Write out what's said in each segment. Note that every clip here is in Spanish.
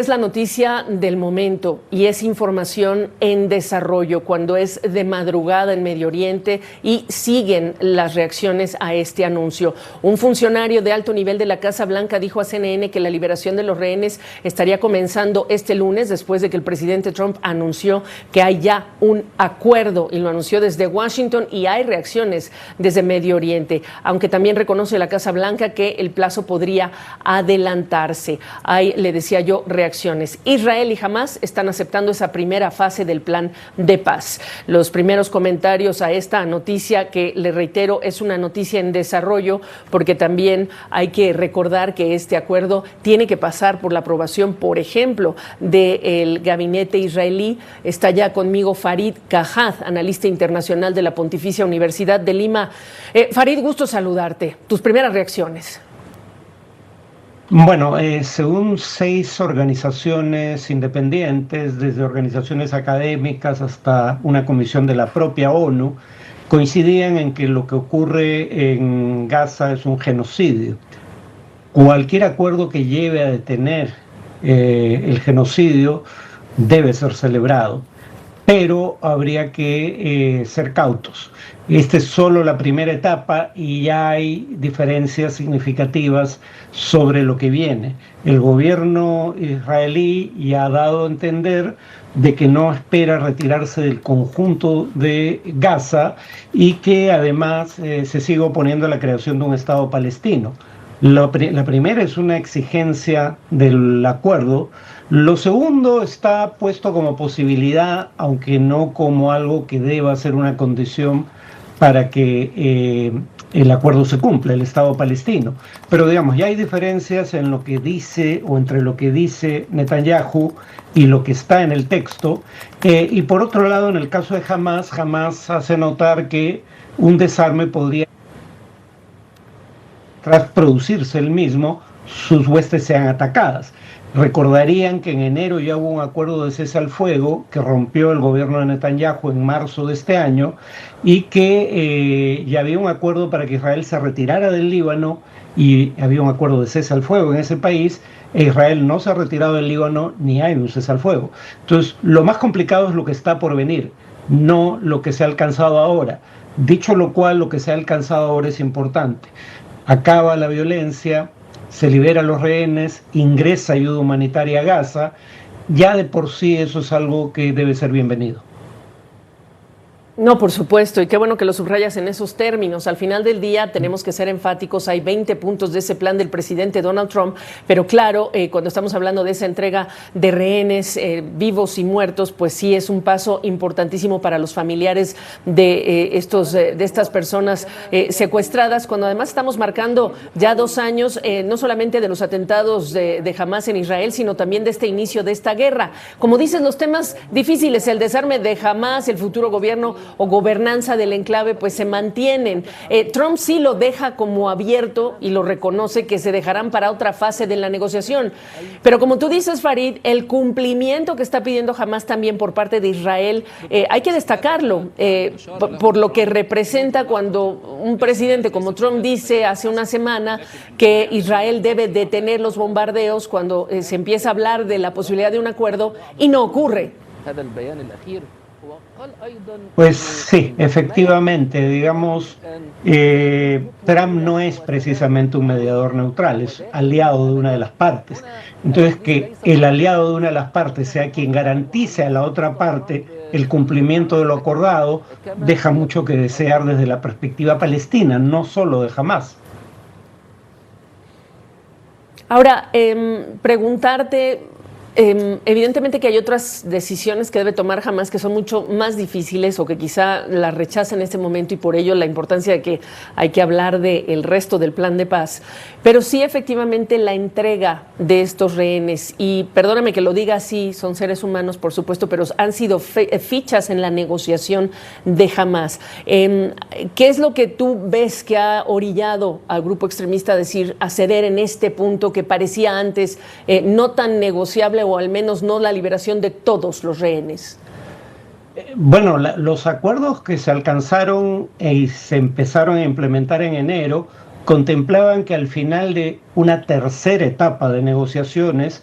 Es la noticia del momento y es información en desarrollo cuando es de madrugada en Medio Oriente y siguen las reacciones a este anuncio. Un funcionario de alto nivel de la Casa Blanca dijo a CNN que la liberación de los rehenes estaría comenzando este lunes después de que el presidente Trump anunció que hay ya un acuerdo y lo anunció desde Washington y hay reacciones desde Medio Oriente, aunque también reconoce la Casa Blanca que el plazo podría adelantarse. Hay, le decía yo, reacciones. Israel y Hamás están aceptando esa primera fase del plan de paz. Los primeros comentarios a esta noticia, que le reitero, es una noticia en desarrollo, porque también hay que recordar que este acuerdo tiene que pasar por la aprobación, por ejemplo, del gabinete israelí. Está ya conmigo Farid Kajad, analista internacional de la Pontificia Universidad de Lima. Farid, gusto saludarte. Tus primeras reacciones. Bueno, según 6 organizaciones independientes, desde organizaciones académicas hasta una comisión de la propia ONU, coincidían en que lo que ocurre en Gaza es un genocidio. Cualquier acuerdo que lleve a detener el genocidio debe ser celebrado, pero habría que ser cautos. Esta es solo la primera etapa y ya hay diferencias significativas sobre lo que viene. El gobierno israelí ya ha dado a entender de que no espera retirarse del conjunto de Gaza y que además se sigue oponiendo a la creación de un Estado palestino. La primera es una exigencia del acuerdo. Lo segundo está puesto como posibilidad, aunque no como algo que deba ser una condición para que el acuerdo se cumpla, el Estado palestino. Pero digamos, ya hay diferencias en lo que dice o entre lo que dice Netanyahu y lo que está en el texto. Y por otro lado, en el caso de Hamás, Hamás hace notar que un desarme podría, tras producirse el mismo, sus huestes sean atacadas. Recordarían que en enero ya hubo un acuerdo de cese al fuego que rompió el gobierno de Netanyahu en marzo de este año y que ya había un acuerdo para que Israel se retirara del Líbano y había un acuerdo de cese al fuego en ese país. Israel no se ha retirado del Líbano ni hay un cese al fuego. Entonces, lo más complicado es lo que está por venir, no lo que se ha alcanzado ahora. Dicho lo cual, lo que se ha alcanzado ahora es importante. Acaba la violencia, se libera a los rehenes, ingresa ayuda humanitaria a Gaza. Ya de por sí eso es algo que debe ser bienvenido. No, por supuesto, y qué bueno que lo subrayas en esos términos. Al final del día tenemos que ser enfáticos, hay 20 puntos de ese plan del presidente Donald Trump, pero claro, cuando estamos hablando de esa entrega de rehenes vivos y muertos, pues sí es un paso importantísimo para los familiares de estas personas secuestradas, cuando además estamos marcando ya 2 años, no solamente de los atentados de Hamás en Israel, sino también de este inicio de esta guerra. Como dices, los temas difíciles, el desarme de Hamás, el futuro gobierno o gobernanza del enclave, pues se mantienen. Trump sí lo deja como abierto y lo reconoce que se dejarán para otra fase de la negociación. Pero como tú dices, Farid, el cumplimiento que está pidiendo Hamás también por parte de Israel, hay que destacarlo por lo que representa cuando un presidente como Trump dice hace una semana que Israel debe detener los bombardeos cuando se empieza a hablar de la posibilidad de un acuerdo y no ocurre. Pues sí, efectivamente, digamos, Trump no es precisamente un mediador neutral, es aliado de una de las partes. Entonces, que el aliado de una de las partes sea quien garantice a la otra parte el cumplimiento de lo acordado, deja mucho que desear desde la perspectiva palestina, no solo de Hamás. Ahora, preguntarte... evidentemente que hay otras decisiones que debe tomar Hamás que son mucho más difíciles o que quizá las rechaza en este momento y por ello la importancia de que hay que hablar del resto del plan de paz, pero sí efectivamente la entrega de estos rehenes, y perdóname que lo diga así, son seres humanos por supuesto, pero han sido fichas en la negociación de Hamás. ¿Qué es lo que tú ves que ha orillado al grupo extremista a ceder en este punto que parecía antes no tan negociable, o al menos no la liberación de todos los rehenes? Bueno, los acuerdos que se alcanzaron y se empezaron a implementar en enero contemplaban que al final de una tercera etapa de negociaciones,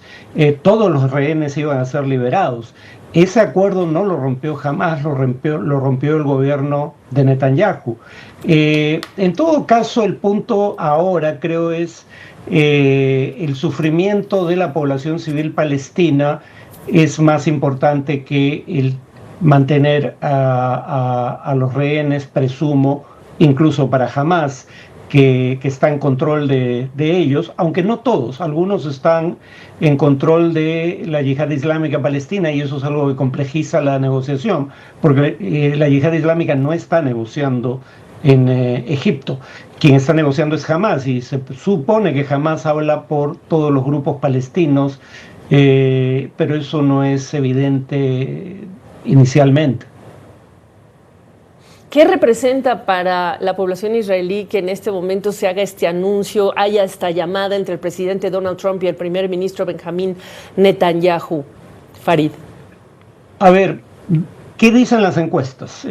todos los rehenes iban a ser liberados. Ese acuerdo no lo rompió Hamás, lo rompió el gobierno de Netanyahu. En todo caso, el punto ahora creo es el sufrimiento de la población civil palestina es más importante que el mantener a los rehenes, presumo, incluso para Hamás, que está en control de ellos, aunque no todos, algunos están en control de la yihad islámica palestina y eso es algo que complejiza la negociación, porque la yihad islámica no está negociando en Egipto. Quien está negociando es Hamás y se supone que Hamás habla por todos los grupos palestinos, pero eso no es evidente inicialmente. ¿Qué representa para la población israelí que en este momento se haga este anuncio, haya esta llamada entre el presidente Donald Trump y el primer ministro Benjamín Netanyahu? Farid. A ver, ¿qué dicen las encuestas?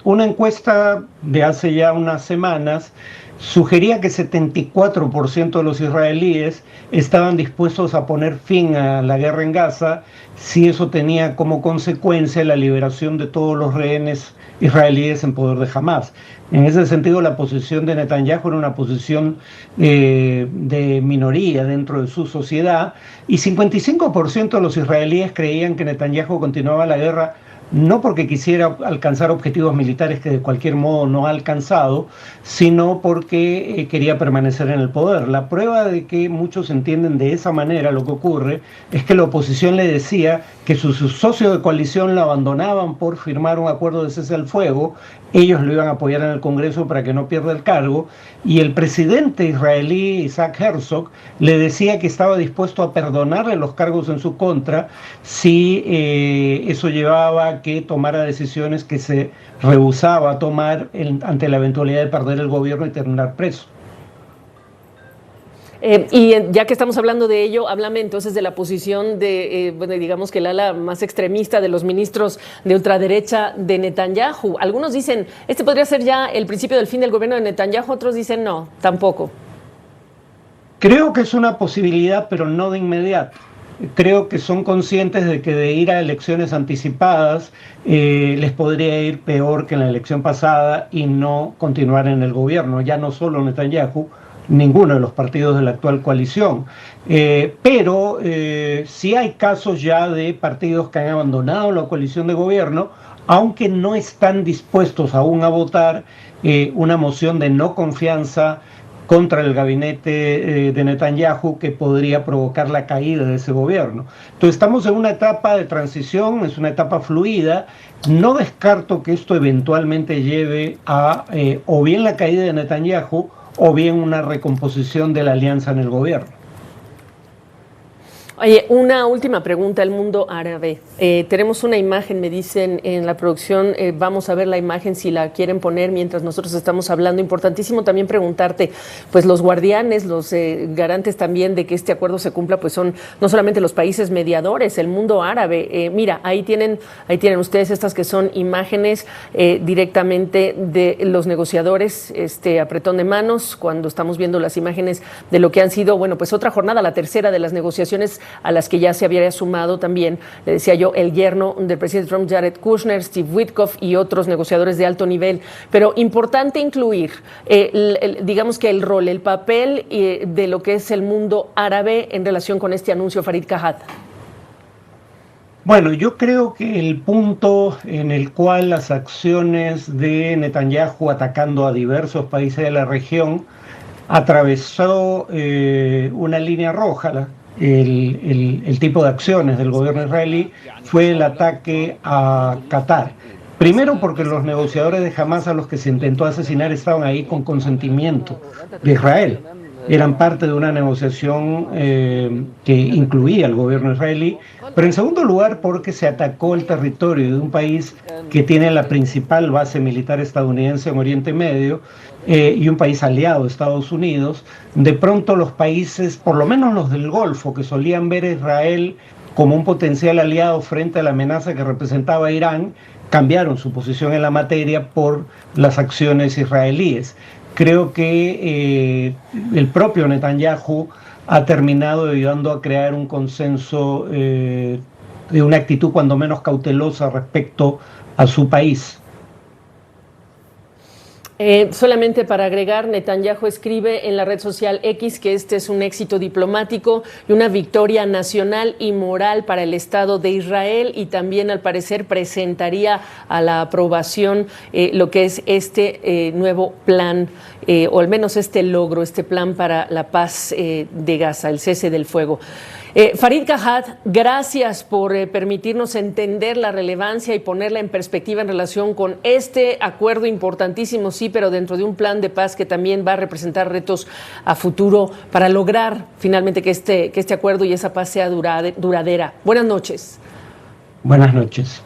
Una encuesta de hace ya unas semanas sugería que 74% de los israelíes estaban dispuestos a poner fin a la guerra en Gaza si eso tenía como consecuencia la liberación de todos los rehenes israelíes en poder de Hamás. En ese sentido, la posición de Netanyahu era una posición de minoría dentro de su sociedad y 55% de los israelíes creían que Netanyahu continuaba la guerra no porque quisiera alcanzar objetivos militares que de cualquier modo no ha alcanzado, sino porque quería permanecer en el poder. La prueba de que muchos entienden de esa manera lo que ocurre es que la oposición le decía que sus socios de coalición lo abandonaban por firmar un acuerdo de cese al fuego, ellos lo iban a apoyar en el Congreso para que no pierda el cargo, y el presidente israelí Isaac Herzog le decía que estaba dispuesto a perdonarle los cargos en su contra si eso llevaba a que tomara decisiones que se rehusaba a tomar ante la eventualidad de perder el gobierno y terminar preso. Y ya que estamos hablando de ello, háblame entonces de la posición de, bueno, digamos que el ala más extremista de los ministros de ultraderecha de Netanyahu. Algunos dicen, este podría ser ya el principio del fin del gobierno de Netanyahu, otros dicen no, tampoco. Creo que es una posibilidad, pero no de inmediato. Creo que son conscientes de que de ir a elecciones anticipadas les podría ir peor que en la elección pasada y no continuar en el gobierno, ya no solo Netanyahu, ninguno de los partidos de la actual coalición. Pero sí hay casos ya de partidos que han abandonado la coalición de gobierno, aunque no están dispuestos aún a votar una moción de no confianza contra el gabinete de Netanyahu que podría provocar la caída de ese gobierno. Entonces estamos en una etapa de transición, es una etapa fluida. No descarto que esto eventualmente lleve a o bien la caída de Netanyahu o bien una recomposición de la alianza en el gobierno. Oye, una última pregunta, el mundo árabe. Tenemos una imagen, me dicen en la producción, vamos a ver la imagen si la quieren poner mientras nosotros estamos hablando. Importantísimo también preguntarte, pues los guardianes, los garantes también de que este acuerdo se cumpla, pues son no solamente los países mediadores, el mundo árabe. Mira, ahí tienen ustedes estas que son imágenes directamente de los negociadores, apretón de manos, cuando estamos viendo las imágenes de lo que han sido, bueno, pues otra jornada, la tercera de las negociaciones a las que ya se había sumado también, le decía yo, el yerno del presidente Trump, Jared Kushner, Steve Witkoff y otros negociadores de alto nivel. Pero importante incluir, digamos que el rol, el papel de lo que es el mundo árabe en relación con este anuncio, Farid Kahat. Bueno, yo creo que el punto en el cual las acciones de Netanyahu atacando a diversos países de la región atravesó una línea roja, el tipo de acciones del gobierno israelí fue el ataque a Qatar. Primero porque los negociadores de Hamás a los que se intentó asesinar estaban ahí con consentimiento de Israel. Eran parte de una negociación que incluía al gobierno israelí, pero en segundo lugar porque se atacó el territorio de un país que tiene la principal base militar estadounidense en Oriente Medio y un país aliado de Estados Unidos. De pronto los países, por lo menos los del Golfo, que solían ver a Israel como un potencial aliado frente a la amenaza que representaba Irán, cambiaron su posición en la materia por las acciones israelíes. creo que el propio Netanyahu ha terminado ayudando a crear un consenso de una actitud cuando menos cautelosa respecto a su país. Solamente para agregar, Netanyahu escribe en la red social X que este es un éxito diplomático y una victoria nacional y moral para el Estado de Israel, y también al parecer presentaría a la aprobación lo que es este nuevo plan, o al menos este logro, este plan para la paz de Gaza, el cese del fuego. Farid Kajat, gracias por permitirnos entender la relevancia y ponerla en perspectiva en relación con este acuerdo importantísimo, sí, pero dentro de un plan de paz que también va a representar retos a futuro para lograr finalmente que este acuerdo y esa paz sea duradera. Buenas noches. Buenas noches.